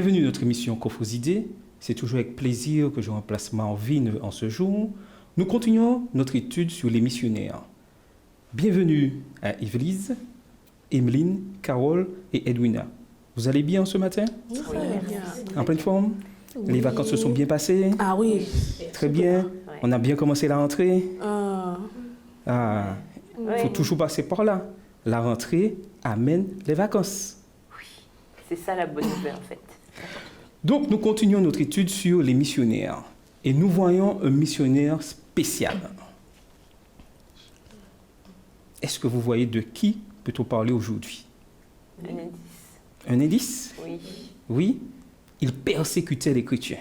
Bienvenue à notre émission Coffres idées. C'est toujours avec plaisir que je remplace Marvin en ce jour. Nous continuons notre étude sur les missionnaires. Bienvenue à Yvelise, Emeline, Carole et Edwina. Vous allez bien ce matin? Oui, bien. En pleine forme? Oui. Les vacances se sont bien passées? Ah oui. Très bien. On a bien commencé la rentrée? Il faut toujours passer par là. La rentrée amène les vacances. Oui, c'est ça la bonne nouvelle en fait. Donc, nous continuons notre étude sur les missionnaires. Et nous voyons un missionnaire spécial. Est-ce que vous voyez de qui peut-on parler aujourd'hui? Un indice. Un indice? Oui. Oui. Il persécutait les chrétiens.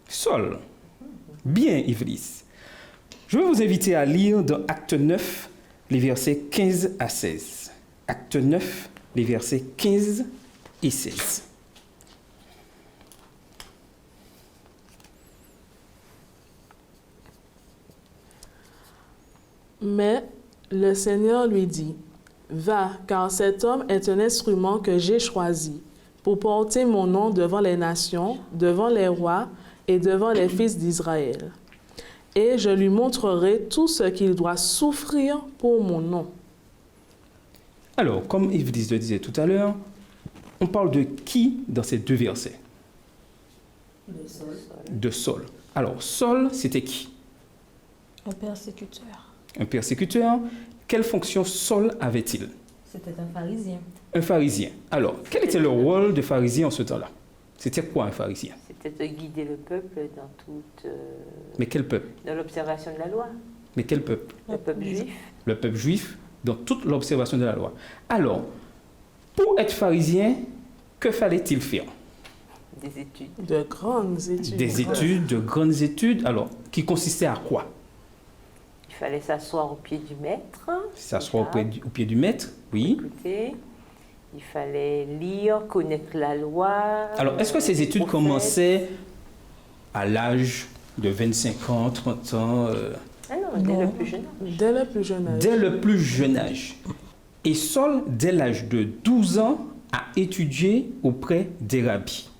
Saul. Bien, Yvelisse. Je vais vous inviter à lire dans Acte 9, les versets 15 à 16. Acte 9, les versets 15 et 16. Mais le Seigneur lui dit, « Va, car cet homme est un instrument que j'ai choisi pour porter mon nom devant les nations, devant les rois et devant les fils d'Israël. Et je lui montrerai tout ce qu'il doit souffrir pour mon nom. » Alors, comme Yvelisse le disait tout à l'heure, on parle de qui dans ces deux versets? De Saul. Alors, Saul, c'était qui? Un persécuteur. Un persécuteur. Quelle fonction Saul avait-il? C'était un pharisien. Un pharisien. Alors, quel était le rôle de pharisien en ce temps-là? C'était quoi un pharisien? C'était de guider le peuple dans toute... Mais quel peuple? Dans l'observation de la loi. Mais quel peuple? Le peuple juif. Le peuple juif dans toute l'observation de la loi. Alors, pour être pharisien, que fallait-il faire? Des études. De grandes études. Des études, de grandes études. Alors, qui consistaient à quoi? Il fallait s'asseoir au pied du maître. S'asseoir au pied du maître, oui. Écouter. Il fallait lire, connaître la loi. Alors, est-ce que ces études prophètes. commençaient à l'âge de 25 ans, 30 ans Ah non, dès le plus jeune âge. Dès le plus jeune âge. Dès le plus jeune âge. Et Saul, dès l'âge de 12 ans, a étudié auprès des rabbis.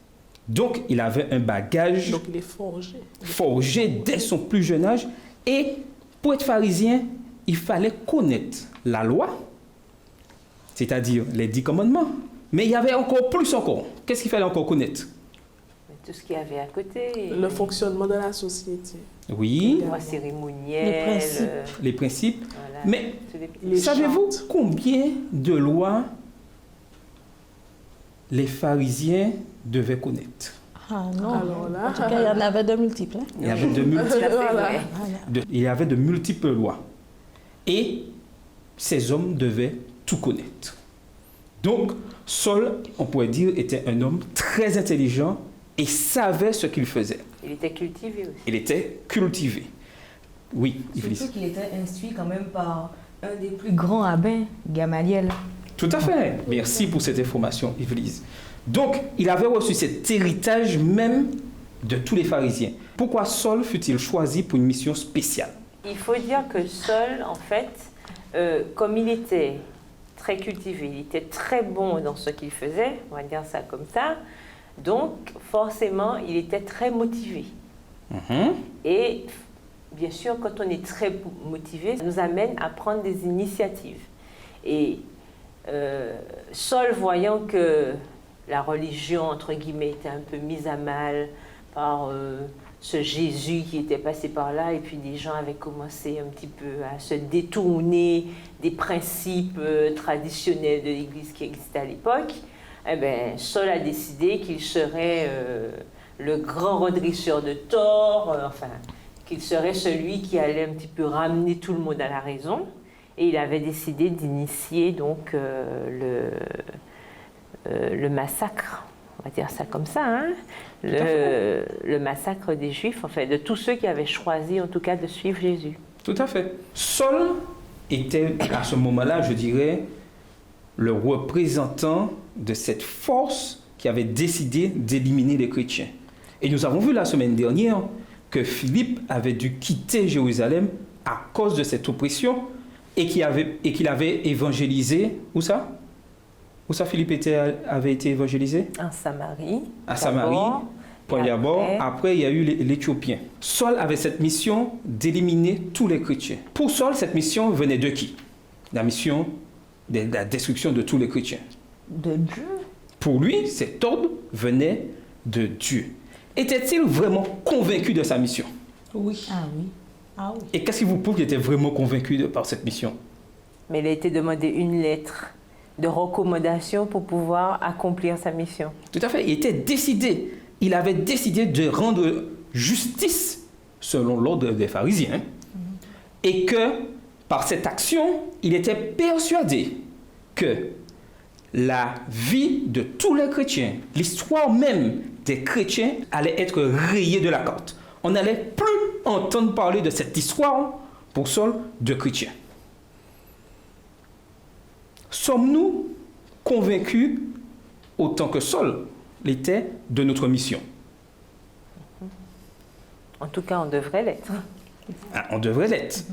Donc, il avait un bagage Donc, il est forgé. forgé dès son plus jeune âge. Et pour être pharisien, il fallait connaître la loi, c'est-à-dire les 10 commandements. Mais il y avait encore plus encore. Qu'est-ce qu'il fallait encore connaître? Tout ce qu'il y avait à côté. Le fonctionnement de la société. Oui, Les lois cérémonielles. Les principes. les principes. Voilà, Mais tous les petits- Les savez-vous chartes. combien de lois les pharisiens devaient connaître? Ah non. Alors là, En tout cas, il y en avait de multiples. Hein. Il y avait de multiples, Tout à fait Voilà. vrai. Voilà. il y avait de multiples lois. Et ces hommes devaient tout connaître. Donc, Saul, on pourrait dire, était un homme très intelligent et savait ce qu'il faisait. Il était cultivé aussi. Il était cultivé. Oui, Yvelisse. Surtout qu'il était instruit quand même par un des plus grands rabbins, Gamaliel. Tout à fait. Merci pour cette information, Yvelisse. Donc, il avait reçu cet héritage même de tous les pharisiens. Pourquoi Saul fut-il choisi pour une mission spéciale? Il faut dire que Saul, en fait, comme il était très cultivé, il était très bon dans ce qu'il faisait, on va dire ça comme ça, donc forcément, il était très motivé. Mhm. Et bien sûr, quand on est très motivé, ça nous amène à prendre des initiatives. Et Saul, voyant que la religion, entre guillemets, était un peu mise à mal par ce Jésus qui était passé par là, et puis des gens avaient commencé un petit peu à se détourner des principes traditionnels de l'Église qui existait à l'époque, eh bien, Saul a décidé qu'il serait le grand redresseur de tort, enfin, qu'il serait celui qui allait un petit peu ramener tout le monde à la raison. Et il avait décidé d'initier donc le massacre, on va dire ça comme ça, hein, le massacre des Juifs, enfin, de tous ceux qui avaient choisi en tout cas de suivre Jésus. Tout à fait. Saul était à ce moment-là, je dirais, le représentant de cette force qui avait décidé d'éliminer les chrétiens. Et nous avons vu la semaine dernière que Philippe avait dû quitter Jérusalem à cause de cette oppression et qu'il avait évangélisé, où ça? Où ça, Philippe avait été évangélisé? En Samarie. À Samarie, premier abord. Après, il y a eu l'Éthiopien. Saul avait cette mission d'éliminer tous les chrétiens. Pour Saul, cette mission venait de qui? La mission de la destruction de tous les chrétiens. De Dieu. Pour lui, cet ordre venait de Dieu. Était-il vraiment convaincu de sa mission? Oui. Ah oui. Ah oui. Et qu'est-ce qui vous prouve qu'il était vraiment convaincu par cette mission? Mais il a été demandé une lettre de recommandation pour pouvoir accomplir sa mission. Tout à fait, il était décidé. Il avait décidé de rendre justice selon l'ordre des pharisiens. Et que par cette action, il était persuadé que la vie de tous les chrétiens, l'histoire même des chrétiens allait être rayée de la carte. On n'allait plus entendre parler de cette histoire pour Saul de chrétiens. Sommes-nous convaincus autant que Saul l'était de notre mission? En tout cas, on devrait l'être. On devrait l'être.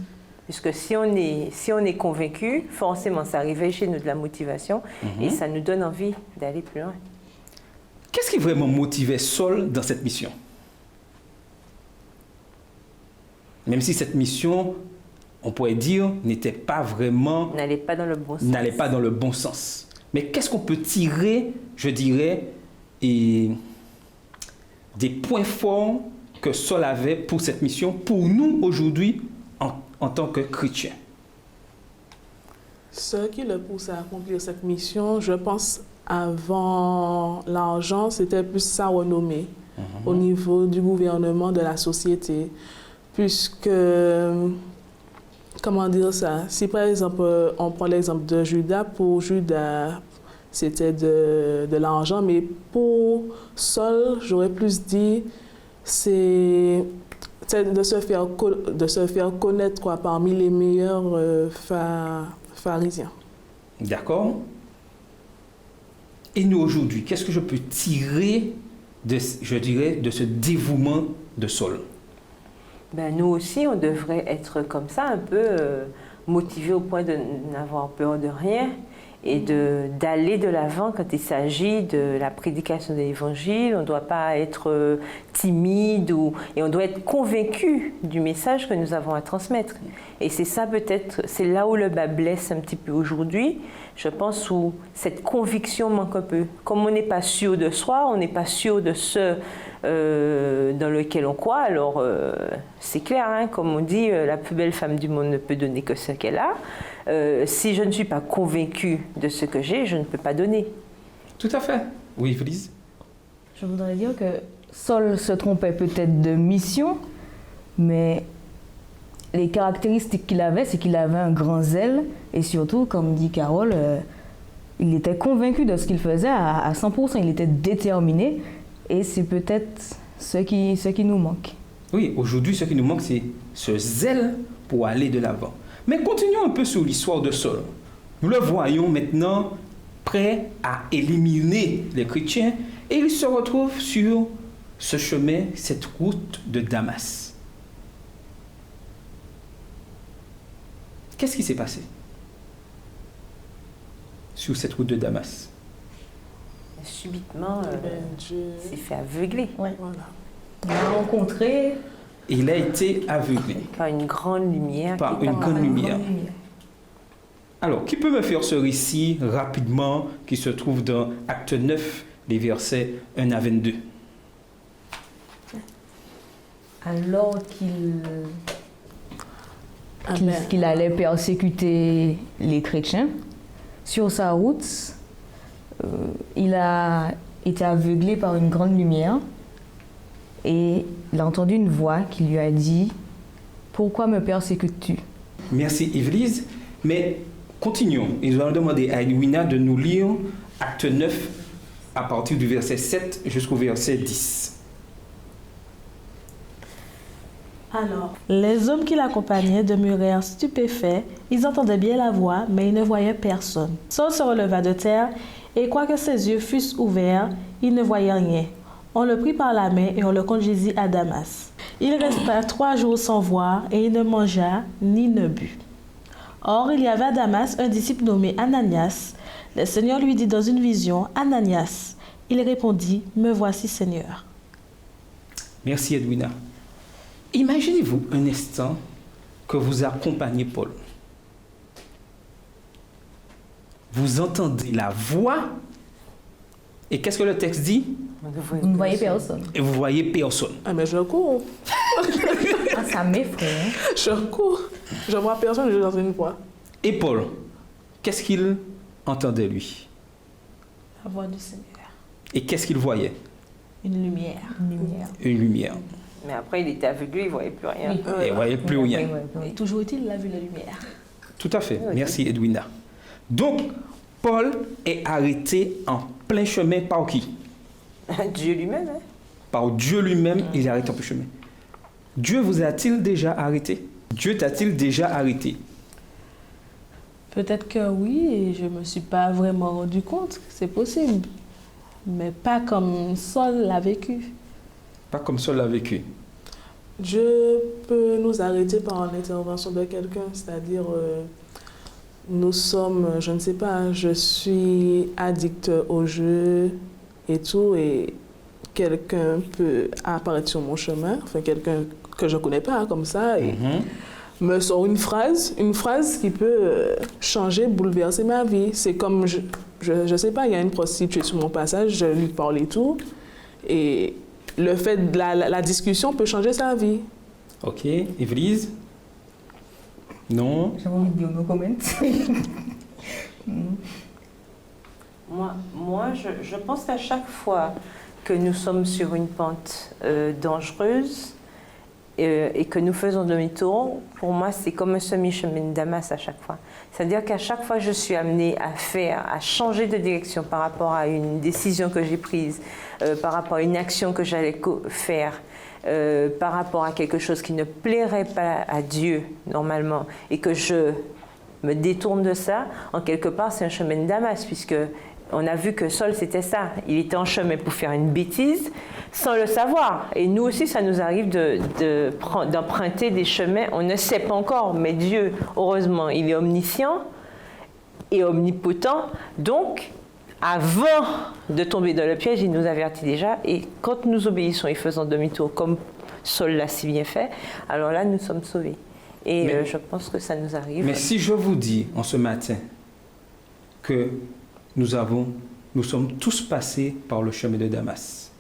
Puisque si on est convaincu, forcément, ça réveille chez nous de la motivation et ça nous donne envie d'aller plus loin. Qu'est-ce qui vraiment motivait Saul dans cette mission? Même si cette mission, on pourrait dire, n'était pas vraiment... N'allez pas dans le bon sens. N'allait pas dans le bon sens. Mais qu'est-ce qu'on peut tirer, je dirais, des points forts que Saul avait pour cette mission, pour nous aujourd'hui, en tant que chrétiens? Ce qui le pousse à accomplir cette mission, je pense, avant l'argent, c'était plus sa renommée au niveau du gouvernement, de la société. Puisque, comment dire ça, si par exemple, on prend l'exemple de Judas, pour Judas, c'était de l'argent, mais pour Saul, j'aurais plus dit, c'est de se faire connaître quoi, parmi les meilleurs pharisiens. D'accord. Et nous aujourd'hui, qu'est-ce que je peux tirer de ce dévouement de Saul? Ben, nous aussi, on devrait être comme ça, un peu motivés au point de n'avoir peur de rien et d'aller de l'avant quand il s'agit de la prédication de l'Évangile. On ne doit pas être timide et on doit être convaincu du message que nous avons à transmettre. Et c'est ça peut-être, c'est là où le bas blesse un petit peu aujourd'hui, je pense, où cette conviction manque un peu. Comme on n'est pas sûr de soi, on n'est pas sûr de ce dans lequel on croit, alors c'est clair, hein, comme on dit, la plus belle femme du monde ne peut donner que ce qu'elle a. Si je ne suis pas convaincue de ce que j'ai, je ne peux pas donner. Tout à fait. Oui, Félix? Je voudrais dire que Saul se trompait peut-être de mission, mais les caractéristiques qu'il avait, c'est qu'il avait un grand zèle et surtout, comme dit Carole, il était convaincu de ce qu'il faisait à 100%, il était déterminé et c'est peut-être ce qui nous manque. Oui, aujourd'hui, ce qui nous manque, c'est ce zèle pour aller de l'avant. Mais continuons un peu sur l'histoire de Saul. Nous le voyons maintenant prêt à éliminer les chrétiens et il se retrouve sur ce chemin, cette route de Damas. Qu'est-ce qui s'est passé sur cette route de Damas? Subitement, Dieu il s'est fait aveugler voilà. On a rencontré Il a été aveuglé par une grande lumière. par qui une grande lumière. lumière. Alors, qui peut me faire ce récit rapidement qui se trouve dans Acte 9, les versets 1 à 22? Alors Amen. qu'il allait persécuter les chrétiens, sur sa route, il a été aveuglé par une grande lumière et il a entendu une voix qui lui a dit « Pourquoi me persécutes-tu » Merci Yvelise, mais continuons. Et nous allons demander à Edwina de nous lire Acte 9 à partir du verset 7 jusqu'au verset 10. Alors, les hommes qui l'accompagnaient demeurèrent stupéfaits. Ils entendaient bien la voix, mais ils ne voyaient personne. Saul se releva de terre, et quoique ses yeux fussent ouverts, il ne voyait rien. On le prit par la main et on le conduisit à Damas. Il resta 3 jours sans voir, et il ne mangea ni ne but. Or, il y avait à Damas un disciple nommé Ananias. Le Seigneur lui dit dans une vision, « Ananias ». Il répondit, « Me voici, Seigneur ». Merci Edwina. Imaginez-vous un instant que vous accompagnez Paul. Vous entendez la voix et qu'est-ce que le texte dit? Vous ne voyez personne. Et vous voyez personne. Ah, mais je cours. Ah, ça m'effraie. Hein. Je cours. Je vois personne, je suis dans une voie. Et Paul, qu'est-ce qu'il entendait lui? La voix du Seigneur. Et qu'est-ce qu'il voyait? Une lumière. Une lumière. Une lumière. Mais après, il était aveuglé, il ne voyait plus rien. Et il ne voyait plus rien. Et toujours est-il, il a vu la lumière. Tout à fait. Oui. Merci Edwina. Donc, Paul est arrêté en plein chemin par qui? Dieu lui-même, hein? Par Dieu lui-même, il est arrêté en plein chemin. Dieu vous a-t-il déjà arrêté? Dieu t'a-t-il déjà arrêté? Peut-être que oui, et je ne me suis pas vraiment rendu compte, c'est possible. Mais pas comme Saul l'a vécu. Pas comme ça l'a vécu. Dieu peut nous arrêter par l'intervention de quelqu'un, c'est-à-dire nous sommes, je ne sais pas, je suis addict au jeu et tout, et quelqu'un peut apparaître sur mon chemin, enfin quelqu'un que je ne connais pas comme ça, et me sort une phrase qui peut changer, bouleverser ma vie. C'est comme, je sais pas, il y a une prostituée sur mon passage, je lui parle et tout, et le fait de la discussion peut changer sa vie. Ok, Évelise? Non? J'ai envie de dire no comment. Moi, je pense qu'à chaque fois que nous sommes sur une pente dangereuse et que nous faisons demi-tour, pour moi, c'est comme un semi-chemin de Damas à chaque fois. C'est-à-dire qu'à chaque fois, je suis amenée à changer de direction par rapport à une décision que j'ai prise, par rapport à une action que j'allais faire, par rapport à quelque chose qui ne plairait pas à Dieu, normalement, et que je me détourne de ça, en quelque part, c'est un chemin de Damas, puisque on a vu que Saul, c'était ça. Il était en chemin pour faire une bêtise sans le savoir. Et nous aussi, ça nous arrive d'emprunter des chemins. On ne sait pas encore, mais Dieu, heureusement, il est omniscient et omnipotent. Donc, avant de tomber dans le piège, il nous avertit déjà. Et quand nous obéissons et faisons demi-tour, comme Saul l'a si bien fait, alors là, nous sommes sauvés. Et je pense que ça nous arrive. Mais si je vous dis en ce matin que nous sommes tous passés par le chemin de Damas,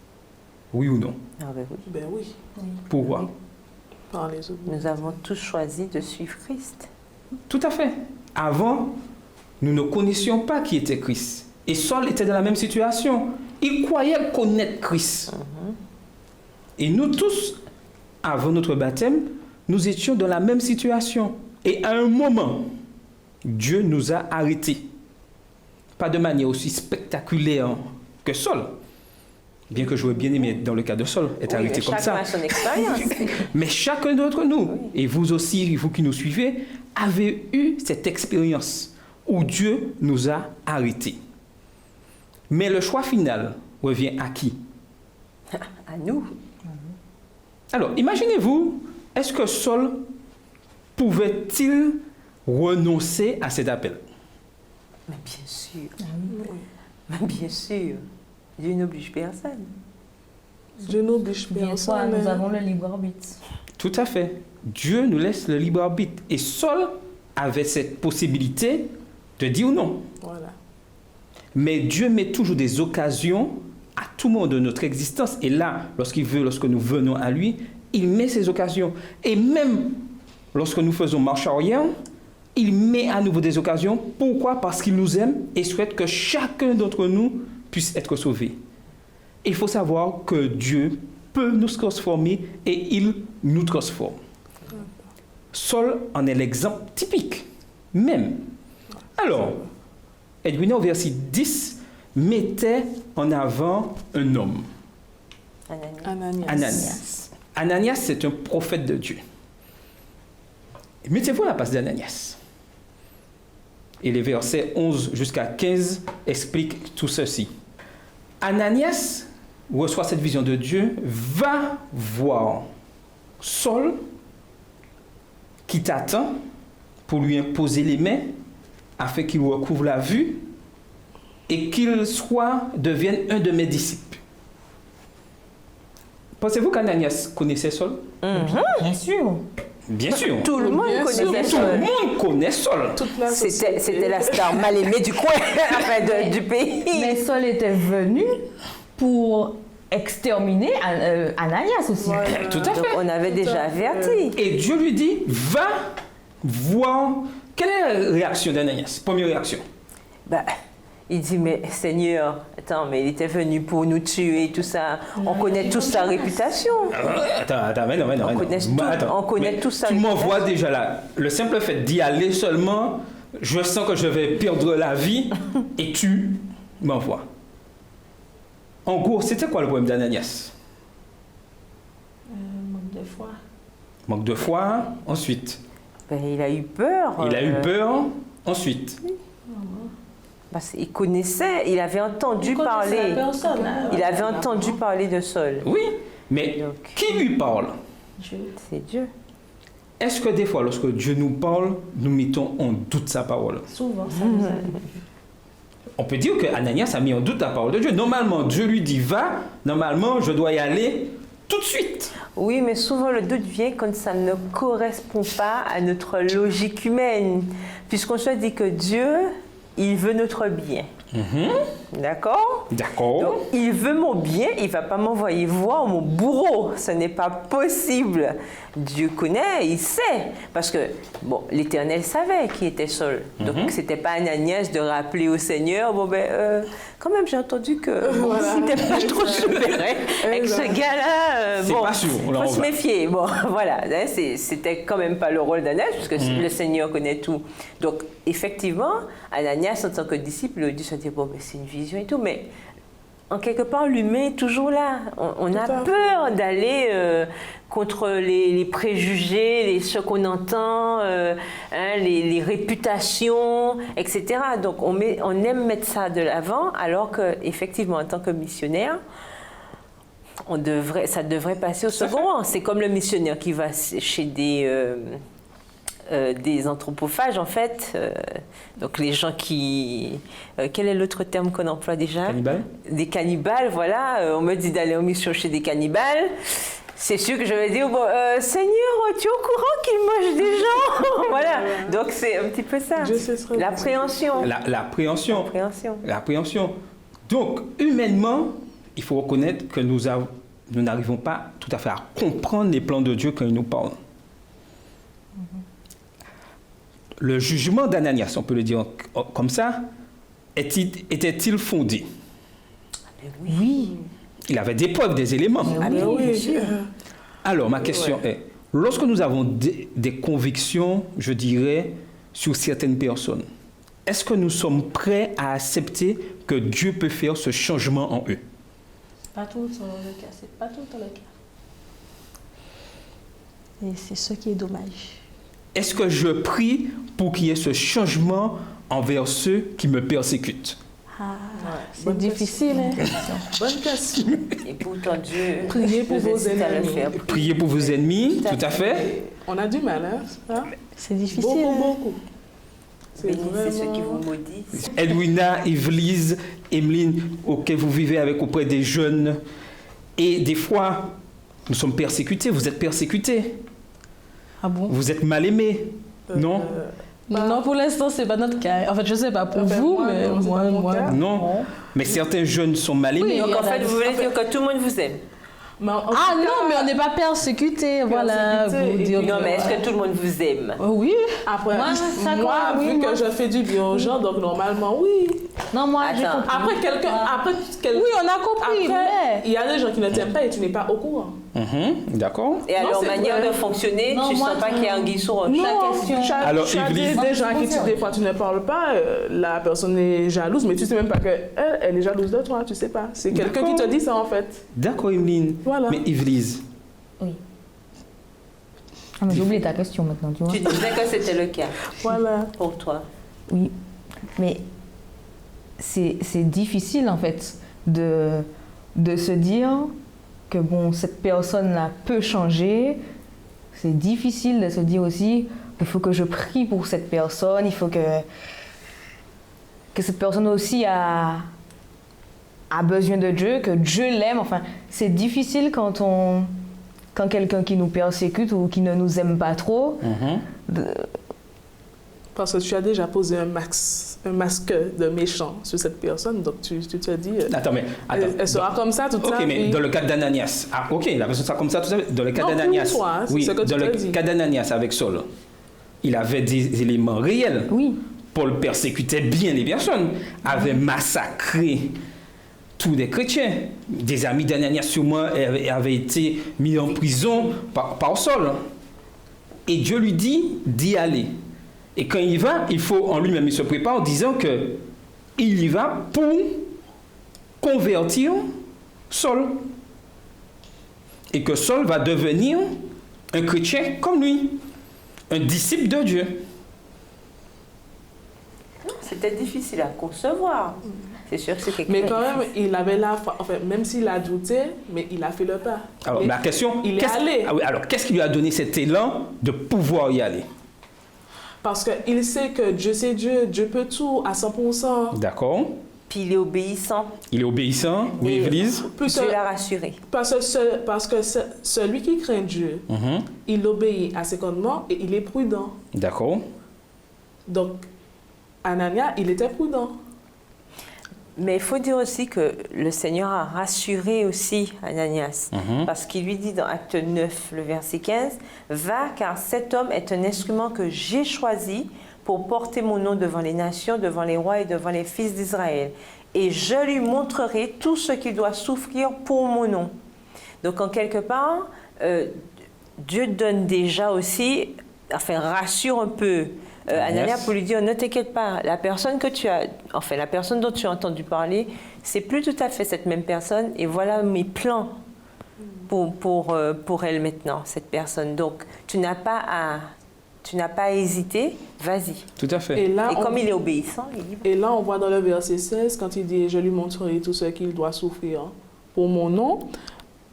oui ou non? Ah ben oui. Ben oui, Pourquoi? par les autres. Nous avons tous choisi de suivre Christ. Tout à fait. Avant, nous ne connaissions pas qui était Christ. Et Saul était dans la même situation. Il croyait connaître Christ. Et nous tous, avant notre baptême, nous étions dans la même situation. Et à un moment, Dieu nous a arrêtés. Pas de manière aussi spectaculaire que Saul. Bien que j'aurais bien aimé être dans le cas de Saul, être arrêté comme ça. Chacun a son expérience. Mais chacun d'entre nous, et vous aussi, vous qui nous suivez, avez eu cette expérience où Dieu nous a arrêtés. Mais le choix final revient à qui? À nous. Alors, imaginez-vous, est-ce que Saul pouvait-il renoncer à cet appel? Mais bien sûr. Mais bien sûr. Dieu n'oblige personne. Dieu n'oblige Bien sûr, personne. nous avons le libre arbitre. Tout à fait. Dieu nous laisse le libre arbitre. Et Saul avait cette possibilité de dire non. Voilà. Mais Dieu met toujours des occasions à tout moment de notre existence. Et là, lorsqu'il veut, lorsque nous venons à lui, il met ces occasions. Et même lorsque nous faisons marche arrière, il met à nouveau des occasions. Pourquoi? Parce qu'il nous aime et souhaite que chacun d'entre nous puisse être sauvé. Il faut savoir que Dieu peut nous transformer et il nous transforme. Saul en est l'exemple typique, même. Alors, Edwina, au verset 10, mettait en avant un homme, Ananias. Ananias. Ananias, c'est un prophète de Dieu. Mettez-vous à la place d'Ananias. Et les versets 11 jusqu'à 15 expliquent tout ceci. Ananias reçoit cette vision de Dieu, va voir Saul qui t'attend pour lui imposer les mains afin qu'il recouvre la vue. et qu'il devienne un de mes disciples. Pensez-vous qu'Ananias connaissait Saul? Bien sûr. Bien sûr. Tout le monde Bien sûr, connaissait Tout le Saul. monde connaît Saul. Toute la société. C'était la star mal aimée du coin, enfin du pays. Mais Saul était venu pour exterminer Ananias aussi. Voilà. Tout à Donc fait. on avait déjà averti. Et Dieu lui dit, va voir. Quelle est la réaction d'Ananias? Première réaction. Bah, il dit, mais Seigneur, attends, mais il était venu pour nous tuer, tout ça. On connaît tous sa réputation. Attends, mais non. On connaît Mais tout ça. Tu m'envoies déjà là. Le simple fait d'y aller seulement, je sens que je vais perdre la vie et tu m'envoies. En gros, c'était quoi le problème d'Ananias? Manque de foi. Manque de foi, ensuite. Ben, il a eu peur. Il a eu peur, ensuite. Parce qu'il connaissait, il avait entendu parler. Il avait entendu parler de Saul. Oui, mais Donc, qui lui parle? c'est Dieu. Est-ce que des fois, lorsque Dieu nous parle, nous mettons en doute sa parole? Souvent, ça nous arrive. On peut dire que Ananias a mis en doute la parole de Dieu. Normalement, Dieu lui dit va, normalement, je dois y aller tout de suite. Oui, mais souvent le doute vient quand ça ne correspond pas à notre logique humaine. Puisqu'on se dit que Dieu, il veut notre bien. D'accord? D'accord. Donc, il veut mon bien, il ne va pas m'envoyer voir mon bourreau. Ce n'est pas possible. Dieu connaît, il sait. Parce que, bon, l'Éternel savait qui était Saul. Donc, ce n'était pas Ananias de rappeler au Seigneur, bon, ben, quand même, j'ai entendu que c'était pas trop super. Hein, avec ce gars-là, C'est bon, pas sûr, il là, faut on se va. méfier. Bon, voilà, hein, c'était quand même pas le rôle d'Ananias, puisque le Seigneur connaît tout. Donc, effectivement, Ananias, en tant que disciple, il a dû se dire, bon, ben, c'est une vision et tout, mais en quelque part, l'humain est toujours là. On a peur d'aller contre les préjugés, ce qu'on entend, les réputations, etc. Donc, on aime mettre ça de l'avant, alors qu'effectivement, en tant que missionnaire, ça devrait passer au second rang. C'est comme le missionnaire qui va chez des anthropophages, en fait. Donc, les gens qui... quel est l'autre terme qu'on emploie déjà? Cannibale? Des cannibales, voilà. On me dit d'aller en mission chez des cannibales. C'est sûr que je vais dire, bon, Seigneur, tu es au courant qu'ils mangent des gens? Voilà. Donc, c'est un petit peu ça. Dieu cessera de L'appréhension. L'appréhension. L'appréhension. L'appréhension. Donc, humainement, il faut reconnaître que nous n'arrivons pas tout à fait à comprendre les plans de Dieu quand il nous parle. Le jugement d'Ananias, on peut le dire comme ça, était-il fondé? Oui. Il avait des preuves, des éléments. Ah, mais oui, bien sûr. Alors, ma question est, lorsque nous avons des convictions, je dirais, sur certaines personnes, est-ce que nous sommes prêts à accepter que Dieu peut faire ce changement en eux? Pas tout le temps le cas. C'est pas tout le temps le cas. Et c'est ce qui est dommage. Est-ce que je prie pour qu'il y ait ce changement envers ceux qui me persécutent? C'est difficile, hein? Bonne question. Et pourtant, Dieu Priez pour nous vos incite à le ennemis. faire. Priez pour vos ennemis, tout à fait. On a du mal, hein? Ça? C'est difficile. Beaucoup, hein? beaucoup. C'est Bénissez ceux qui vraiment... vous maudissent. Edwina, Yvelise, Emeline, auxquels vous vivez avec auprès des jeunes. Et des fois, nous sommes persécutés, vous êtes persécutés. Ah bon? Vous êtes mal aimés, non? Non, pour l'instant, c'est pas notre cas. En fait, je sais pas pour Enfin, vous, moi, mais non, c'est pas mon cas. Non. Mais certains jeunes sont mal aimés. Donc, il y en en a fait, des- vous voulez dire que tout le monde vous aime? Mais en tout Ah cas, non, mais on n'est pas persécuté, voilà. Persécuté, Vous et dire puis- Non, que- mais est-ce que tout le monde vous aime? Oh, oui. Après, Moi, ça moi, compte, oui, vu moi. que je fais du bien aux gens, donc normalement, oui. Non, moi, j'ai Attends. compris. Après, Oui, on a compris, Après, mais... il y a des gens qui ne t'aiment pas et tu n'es pas au courant. D'accord. Et à Non, leur c'est manière vrai. de fonctionner, Non, tu moi, sens pas qu'il y a un sous roche. question. tu as, Alors, tu as Yvelise- des gens qui des fois tu ne parles pas, la personne est jalouse, mais tu sais même pas qu'elle elle est jalouse de toi, tu sais pas. C'est quelqu'un qui te dit ça en fait. D'accord, Emeline. Voilà. Mais Yvelise, Ah, mais j'ai oublié ta question maintenant, tu vois. Tu disais que c'était le cas Voilà. pour toi. Oui, mais c'est difficile en fait de se dire que bon, cette personne-là peut changer. C'est difficile de se dire aussi qu'il faut que je prie pour cette personne, il faut que... que cette personne aussi a besoin de Dieu, que Dieu l'aime. Enfin, c'est difficile quand quelqu'un qui nous persécute ou qui ne nous aime pas trop, Parce que tu as déjà posé un masque de méchant sur cette personne, donc tu te dis, elle sera comme ça toute sa vie. Ok, mais dans le cas d'Ananias, la personne sera comme ça toute sa vie. Dans le cas d'Ananias, dans le cas d'Ananias avec Saul, il avait des éléments réels. Oui. Paul persécutait bien les personnes, avait massacré tous les chrétiens. Des amis d'Ananias sûrement avaient été mis en prison par Saul. Et Dieu lui dit d'y aller. Et quand il va, il faut en lui-même, il se prépare en disant que il y va pour convertir Saul. Et que Saul va devenir un chrétien comme lui, un disciple de Dieu. Non, c'était difficile à concevoir. C'est sûr que c'est quelque chose. Mais quand même, il avait la foi. Enfin, même s'il a douté, mais il a fait le pas. Alors, ma question, il est allé. Alors, qu'est-ce qui lui a donné cet élan de pouvoir y aller? Parce qu'il sait que Dieu, c'est Dieu. Dieu peut tout à 100%. D'accord. Puis il est obéissant. Il est obéissant, oui, Église. Dieu l'a rassuré. Parce que celui qui craint Dieu, il obéit à ses commandements et il est prudent. D'accord. Donc, Anania, il était prudent. Mais il faut dire aussi que le Seigneur a rassuré aussi Ananias, parce qu'il lui dit dans Acte 9, le verset 15, « Va, car cet homme est un instrument que j'ai choisi pour porter mon nom devant les nations, devant les rois et devant les fils d'Israël. Et je lui montrerai tout ce qu'il doit souffrir pour mon nom. » Donc, en quelque part, Dieu donne déjà aussi, enfin, rassure un peu Anania pour lui dire, ne t'inquiète pas, la personne dont tu as entendu parler, c'est plus tout à fait cette même personne, et voilà mes plans pour elle maintenant, cette personne. Donc, tu n'as pas à hésiter, vas-y. Tout à fait. Et comme il est obéissant, il y va. Et là, on voit dans le verset 16, quand il dit « Je lui montrerai tout ce qu'il doit souffrir pour mon nom »,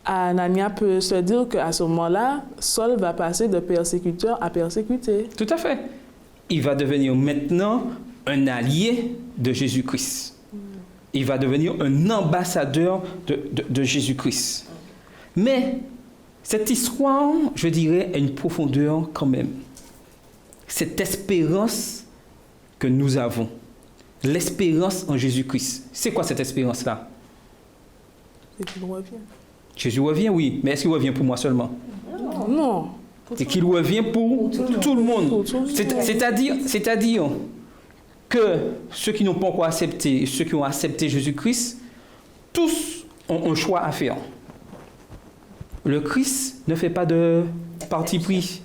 Anania peut se dire qu'à ce moment-là, Saul va passer de persécuteur à persécuté. Tout à fait. Il va devenir maintenant un allié de Jésus-Christ. Il va devenir un ambassadeur de Jésus-Christ. Mais cette histoire, je dirais, a une profondeur quand même. Cette espérance que nous avons, l'espérance en Jésus-Christ. C'est quoi cette espérance-là? C'est qu'il revient. Jésus revient, oui, mais est-ce qu'il revient pour moi seulement? Non. Et qu'il revient pour tout le monde. C'est-à-dire que ceux qui n'ont pas encore accepté, ceux qui ont accepté Jésus-Christ, tous ont un choix à faire. Le Christ ne fait pas de parti pris.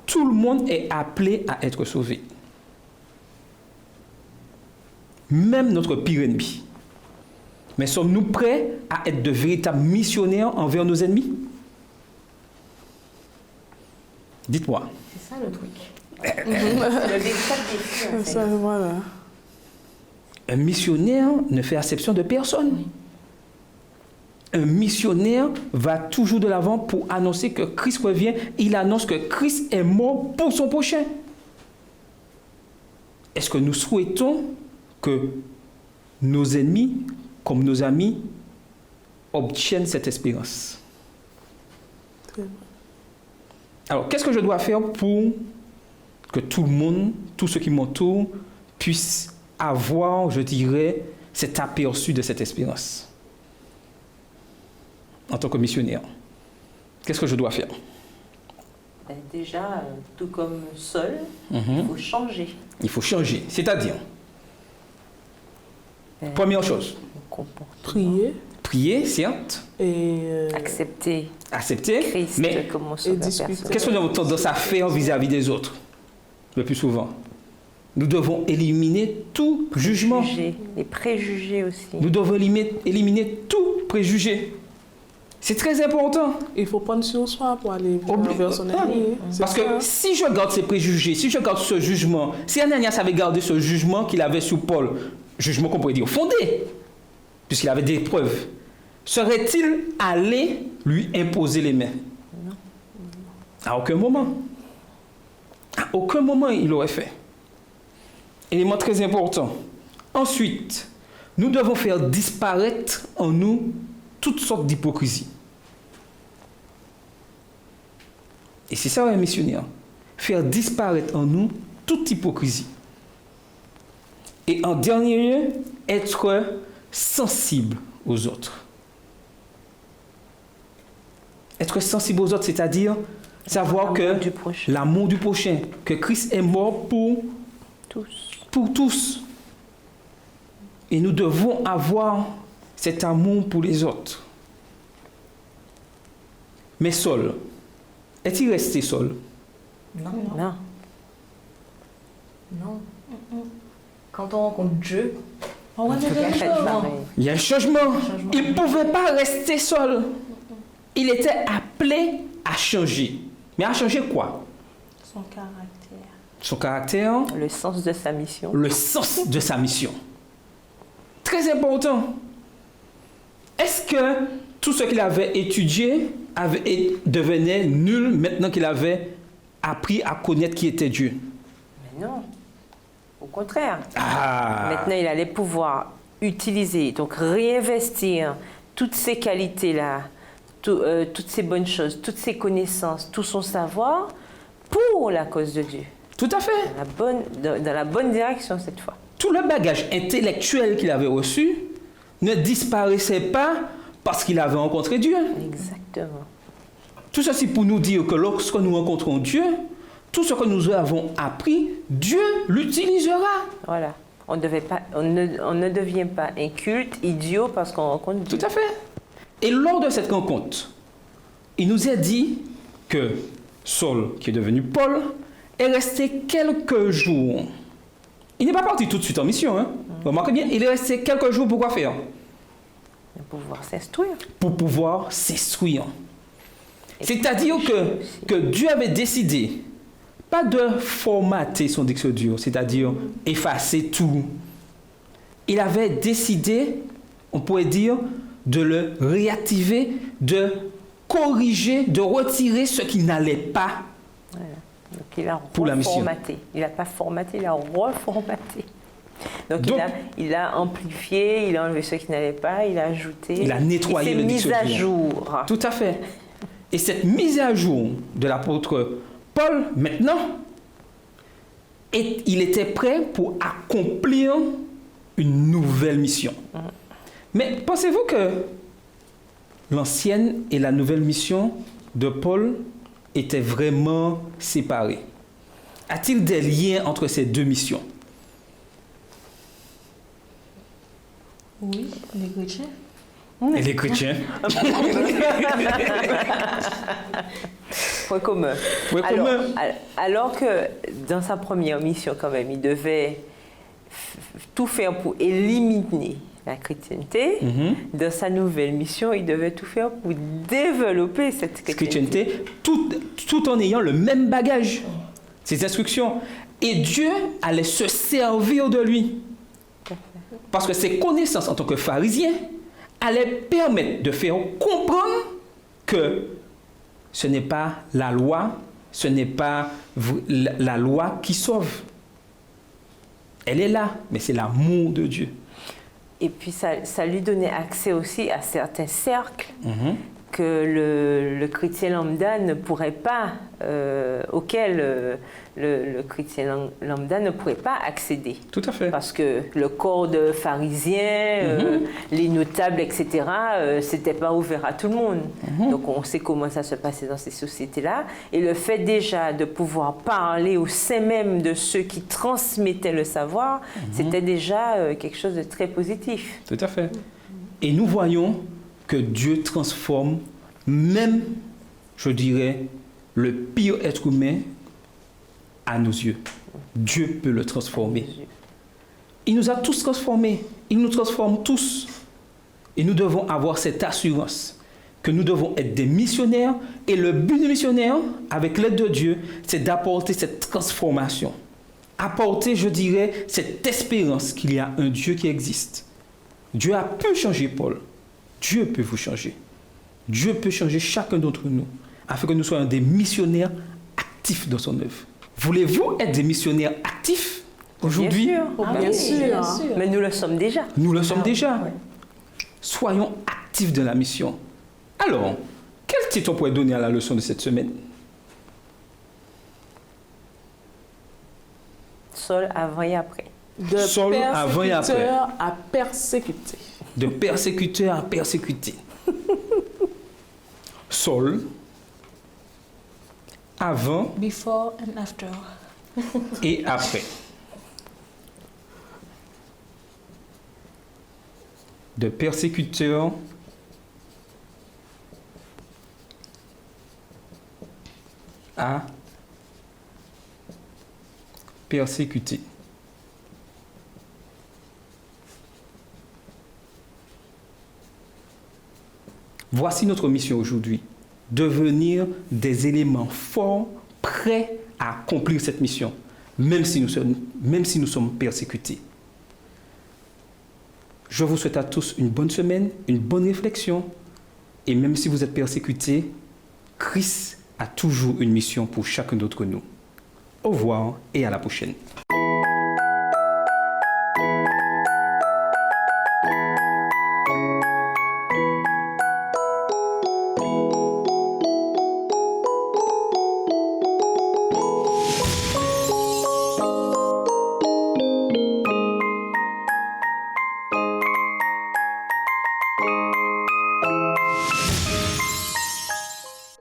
Tout le monde est appelé à être sauvé. Même notre pire ennemi. Mais sommes-nous prêts à être de véritables missionnaires envers nos ennemis? Dites-moi. C'est ça le truc. Le véritable défi, en fait. Ça, voilà. Un missionnaire ne fait acception de personne. Un missionnaire va toujours de l'avant pour annoncer que Christ revient. Il annonce que Christ est mort pour son prochain. Est-ce que nous souhaitons que nos ennemis, comme nos amis, obtiennent cette espérance? Alors, qu'est-ce que je dois faire pour que tout le monde, tous ceux qui m'entourent, puissent avoir, je dirais, cet aperçu de cette espérance en tant que missionnaire? Qu'est-ce que je dois faire? Déjà, tout comme Saul, il faut changer. Il faut changer. C'est-à-dire, première chose, prier, certes. Et accepter Christ, mais comme qu'est-ce que nous avons tendance à faire vis-à-vis des autres le plus souvent? Nous devons éliminer tout jugement. Les préjugés aussi. Nous devons éliminer tout préjugé. C'est très important. Il faut prendre sur soi pour aller vers son ennemi. Parce que si je garde ces préjugés, si je garde ce jugement, si Ananias avait gardé ce jugement qu'il avait sur Paul, jugement qu'on pourrait dire fondé, puisqu'il avait des preuves, serait-il allé lui imposer les mains? Non. À aucun moment. À aucun moment il l'aurait fait. Élément très important. Ensuite, nous devons faire disparaître en nous toutes sortes d'hypocrisie. Et c'est ça un missionnaire. Faire disparaître en nous toute hypocrisie. Et en dernier lieu, être sensible aux autres. Être sensible aux autres, c'est-à-dire savoir que l'amour du prochain, que Christ est mort pour tous. Et nous devons avoir cet amour pour les autres. Mais Saul, est-il resté seul? Non. Non. Non. Quand on rencontre Dieu, On va C'est dire pas quelque fait chose. pareil. Il y a un changement. Il ne pouvait pas rester seul. Il était appelé à changer. Mais à changer quoi? Son caractère. Son caractère, Le sens de sa mission. le sens de sa mission. Très important. Est-ce que tout ce qu'il avait étudié devenait nul maintenant qu'il avait appris à connaître qui était Dieu? Mais non. Au contraire. Ah. Maintenant, il allait pouvoir utiliser, donc réinvestir toutes ces qualités-là, toutes ces bonnes choses, toutes ces connaissances, tout son savoir pour la cause de Dieu. Tout à fait. Dans la bonne direction cette fois. Tout le bagage intellectuel qu'il avait reçu ne disparaissait pas parce qu'il avait rencontré Dieu. Exactement. Tout ceci pour nous dire que lorsque nous rencontrons Dieu, tout ce que nous avons appris, Dieu l'utilisera. Voilà. On ne devient pas inculte, idiot parce qu'on rencontre Dieu. Tout à fait. Et lors de cette rencontre, il nous est dit que Saul, qui est devenu Paul, est resté quelques jours. Il n'est pas parti tout de suite en mission. Hein. Remarquez bien, il est resté quelques jours pour quoi faire? Pour pouvoir s'instruire. Pour pouvoir s'instruire. C'est-à-dire que Dieu avait décidé, pas de formater son disque dur, c'est-à-dire effacer tout. Il avait décidé, on pourrait dire, de le réactiver, de corriger, de retirer ce qui n'allait pas. Voilà. Donc il a Pour la mission. reformaté. Il n'a pas formaté, il a reformaté. Donc il a amplifié, il a enlevé ce qui n'allait pas, il a ajouté. Il a nettoyé le disque dur. Il s'est mis à dur. jour. Tout à fait. Et cette mise à jour de l'apôtre Paul, maintenant, il était prêt pour accomplir une nouvelle mission. Mais pensez-vous que l'ancienne et la nouvelle mission de Paul étaient vraiment séparées? A-t-il des liens entre ces deux missions? Oui, les chrétiens. Et les chrétiens? Point commun. Point commun. Alors que dans sa première mission, quand même, il devait tout faire pour éliminer la chrétienté. Dans sa nouvelle mission, il devait tout faire pour développer cette chrétienté. Tout en ayant le même bagage, ses instructions. Et Dieu allait se servir de lui. Parce que ses connaissances en tant que pharisien allaient permettre de faire comprendre que ce n'est pas la loi, ce n'est pas la loi qui sauve. Elle est là, mais c'est l'amour de Dieu. Et puis ça lui donnait accès aussi à certains cercles que le chrétien lambda ne pourrait pas, auquel le chrétien lambda ne pourrait pas accéder. Tout à fait. Parce que le corps de pharisiens, les notables, etc., c'était pas ouvert à tout le monde. Donc on sait comment ça se passait dans ces sociétés-là. Et le fait déjà de pouvoir parler au sein même de ceux qui transmettaient le savoir, c'était déjà quelque chose de très positif. Tout à fait. Et nous voyons que Dieu transforme même, je dirais, le pire être humain à nos yeux. Dieu peut le transformer. Il nous a tous transformés. Il nous transforme tous. Et nous devons avoir cette assurance que nous devons être des missionnaires. Et le but du missionnaire, avec l'aide de Dieu, c'est d'apporter cette transformation. Apporter, je dirais, cette espérance qu'il y a un Dieu qui existe. Dieu a pu changer Paul. Dieu peut vous changer. Dieu peut changer chacun d'entre nous afin que nous soyons des missionnaires actifs dans son œuvre. Voulez-vous être des missionnaires actifs? Aujourd'hui, Bien sûr. Oh, bien sûr. Mais nous le sommes déjà. nous le sommes déjà. Soyons actifs dans la mission. Alors, quel titre on pourrait donner à la leçon de cette semaine? Saul avant et après. De Saul avant et après. persécuteur à persécuter. De persécuteur à persécuté. Saul, avant Before and after. et après. De persécuteur à persécuter. Voici notre mission aujourd'hui, devenir des éléments forts, prêts à accomplir cette mission, même si nous sommes persécutés. Je vous souhaite à tous une bonne semaine, une bonne réflexion, et même si vous êtes persécutés, Christ a toujours une mission pour chacun d'entre nous. Au revoir et à la prochaine.